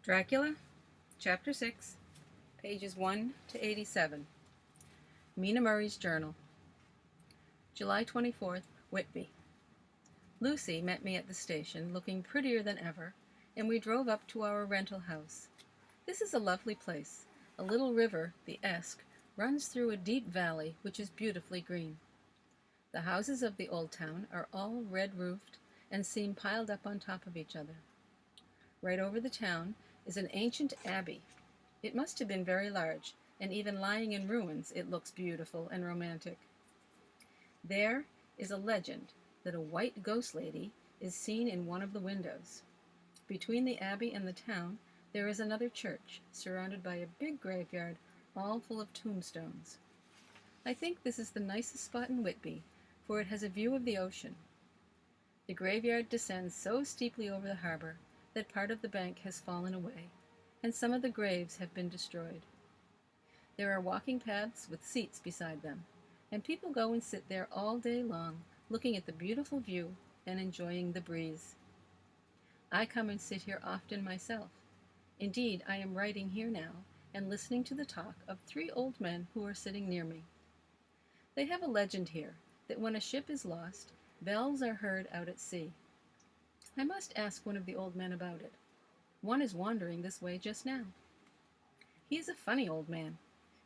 Dracula, Chapter 6, pages 1 to 87. Mina Murray's Journal. July 24th, Whitby. Lucy met me at the station, looking prettier than ever, and we drove up to our rental house. This is a lovely place. A little river, the Esk, runs through a deep valley which is beautifully green. The houses of the old town are all red-roofed and seem piled up on top of each other. Right over the town is an ancient abbey. It must have been very large, and even lying in ruins it looks beautiful and romantic. There is a legend that a white ghost lady is seen in one of the windows. Between the abbey and the town there is another church, surrounded by a big graveyard, all full of tombstones. I think this is the nicest spot in Whitby, for it has a view of the ocean. The graveyard descends so steeply over the harbor that part of the bank has fallen away, and some of the graves have been destroyed. There are walking paths with seats beside them, and people go and sit there all day long, looking at the beautiful view and enjoying the breeze. I come and sit here often myself. Indeed, I am writing here now and listening to the talk of 3 old men who are sitting near me. They have a legend here that when a ship is lost, bells are heard out at sea. I must ask one of the old men about it. One is wandering this way just now. He is a funny old man.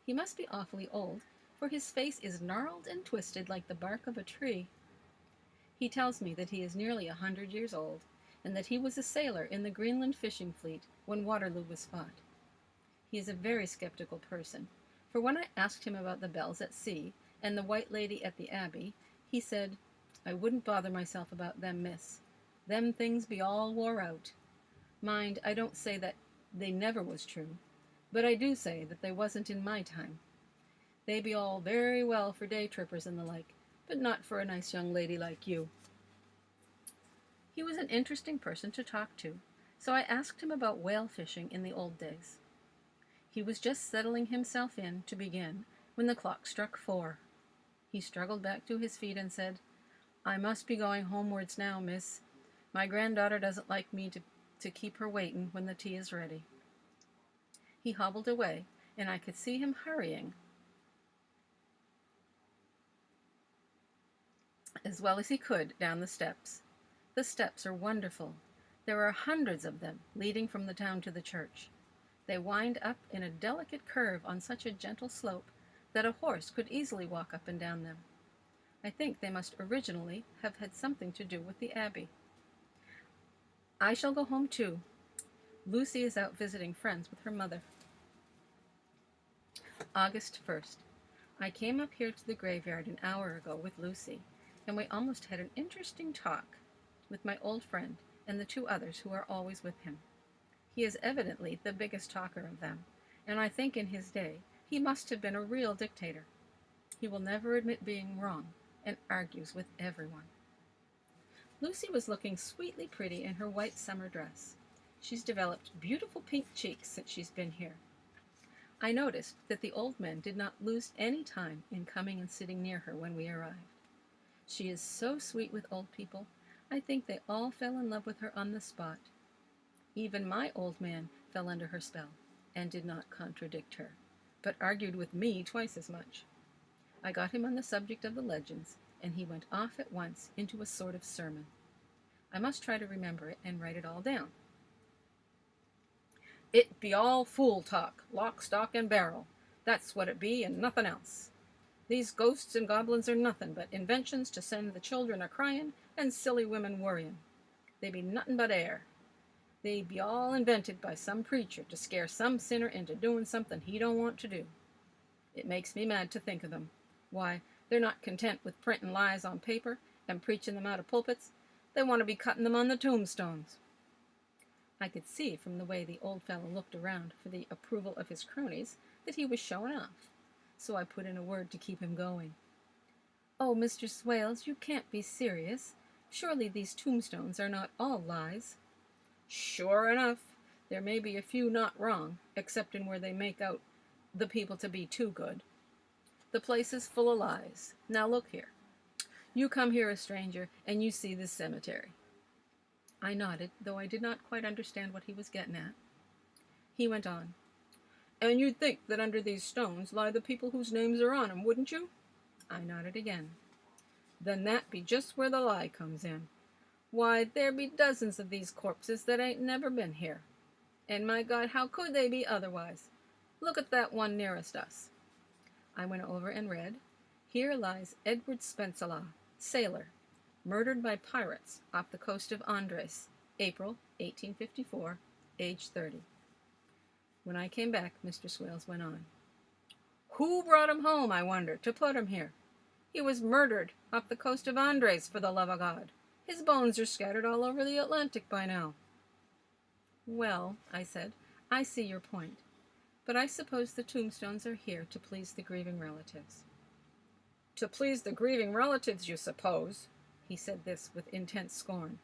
He must be awfully old, for his face is gnarled and twisted like the bark of a tree. He tells me that he is nearly 100 years old, and that he was a sailor in the Greenland fishing fleet when Waterloo was fought. He is a very skeptical person, for when I asked him about the bells at sea and the white lady at the abbey, he said, "I wouldn't bother myself about them, miss. Them things be all wore out. Mind, I don't say that they never was true, but I do say that they wasn't in my time. They be all very well for day trippers and the like, but not for a nice young lady like you." He was an interesting person to talk to, so I asked him about whale fishing in the old days. He was just settling himself in to begin when the clock struck 4. He struggled back to his feet and said, "I must be going homewards now, miss. My granddaughter doesn't like me to keep her waiting when the tea is ready." He hobbled away, and I could see him hurrying as well as he could down the steps. The steps are wonderful. There are hundreds of them leading from the town to the church. They wind up in a delicate curve on such a gentle slope that a horse could easily walk up and down them. I think they must originally have had something to do with the abbey. I shall go home too. Lucy is out visiting friends with her mother. August 1st. I came up here to the graveyard an hour ago with Lucy, and we almost had an interesting talk with my old friend and the 2 others who are always with him. He is evidently the biggest talker of them, and I think in his day he must have been a real dictator. He will never admit being wrong and argues with everyone. Lucy was looking sweetly pretty in her white summer dress. She's developed beautiful pink cheeks since she's been here. I noticed that the old men did not lose any time in coming and sitting near her when we arrived. She is so sweet with old people. I think they all fell in love with her on the spot. Even my old man fell under her spell and did not contradict her, but argued with me twice as much. I got him on the subject of the legends, and he went off at once into a sort of sermon. I must try to remember it and write it all down. "It be all fool talk, lock, stock, and barrel. That's what it be, and nothing else. These ghosts and goblins are nothing but inventions to send the children a-crying and silly women worrying. They be nothing but air. They be all invented by some preacher to scare some sinner into doing something he don't want to do. It makes me mad to think of them. Why, they're not content with printing lies on paper and preaching them out of pulpits. They want to be cutting them on the tombstones." I could see from the way the old fellow looked around for the approval of his cronies that he was showing off, so I put in a word to keep him going. "Oh, Mr. Swales, you can't be serious. Surely these tombstones are not all lies." "Sure enough. There may be a few not wrong, excepting where they make out the people to be too good. The place is full of lies. Now look here. You come here a stranger, and you see this cemetery." I nodded, though I did not quite understand what he was getting at. He went on, "And you'd think that under these stones lie the people whose names are on 'em, wouldn't you?" I nodded again. "Then that be just where the lie comes in. Why, there be dozens of these corpses that ain't never been here. And my God, how could they be otherwise? Look at that one nearest us." I went over and read, "Here lies Edward Spencelagh, sailor, murdered by pirates off the coast of Andres, April 1854, age 30. When I came back, Mr. Swales went on, "Who brought him home, I wonder, to put him here? He was murdered off the coast of Andres, for the love of God. His bones are scattered all over the Atlantic by now." "Well," I said, "I see your point. But I suppose the tombstones are here to please the grieving relatives." "To please the grieving relatives, you suppose?" He said this with intense scorn.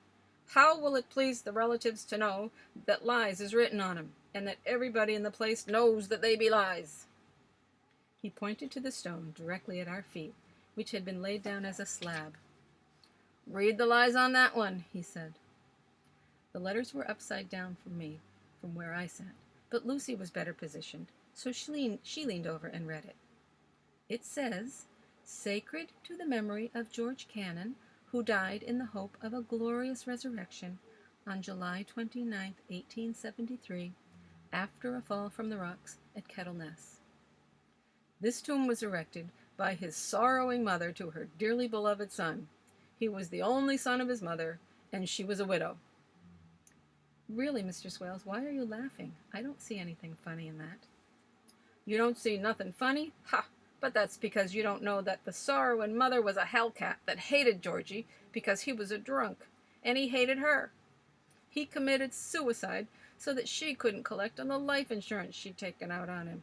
"How will it please the relatives to know that lies is written on 'em, and that everybody in the place knows that they be lies?" He pointed to the stone directly at our feet, which had been laid down as a slab. "Read the lies on that one," he said. The letters were upside down from me, from where I sat, but Lucy was better positioned, so she leaned over and read it. It says, "Sacred to the memory of George Cannon, who died in the hope of a glorious resurrection on July 29, 1873, after a fall from the rocks at Kettleness. This tomb was erected by his sorrowing mother to her dearly beloved son. He was the only son of his mother, and she was a widow." "Really, Mr. Swales, why are you laughing? I don't see anything funny in that." "You don't see nothing funny? Ha! But that's because you don't know that the sorrowing mother was a hellcat that hated Georgie because he was a drunk, and he hated her. He committed suicide so that she couldn't collect on the life insurance she'd taken out on him.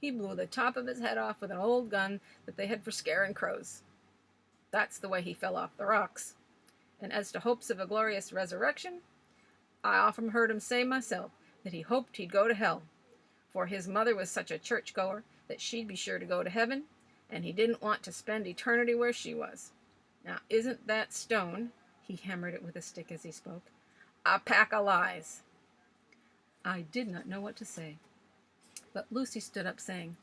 He blew the top of his head off with an old gun that they had for scaring crows. That's the way he fell off the rocks. And as to hopes of a glorious resurrection, I often heard him say myself that he hoped he'd go to hell, for his mother was such a church-goer that she'd be sure to go to heaven, and he didn't want to spend eternity where she was. Now, isn't that stone," he hammered it with a stick as he spoke, "a pack of lies?" I did not know what to say, but Lucy stood up saying,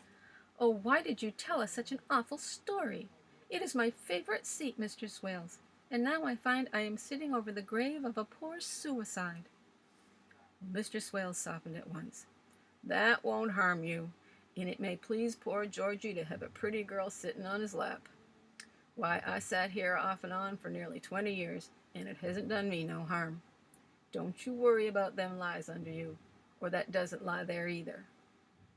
"Oh, why did you tell us such an awful story? It is my favorite seat, Mr. Swales, and now I find I am sitting over the grave of a poor suicide." Mr. Swales softened at once. "That won't harm you, and it may please poor Georgie to have a pretty girl sitting on his lap. Why, I sat here off and on for nearly 20 years, and it hasn't done me no harm. Don't you worry about them lies under you, or that doesn't lie there either.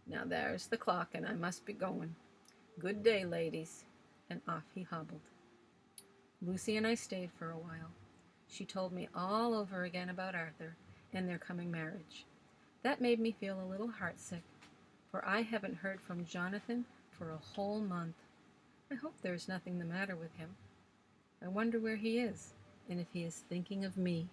Now there's the clock, and I must be going. Good day, ladies." And off he hobbled. Lucy and I stayed for a while. She told me all over again about Arthur and their coming marriage. That made me feel a little heartsick, for I haven't heard from Jonathan for a whole month. I hope there's nothing the matter with him. I wonder where he is, and if he is thinking of me.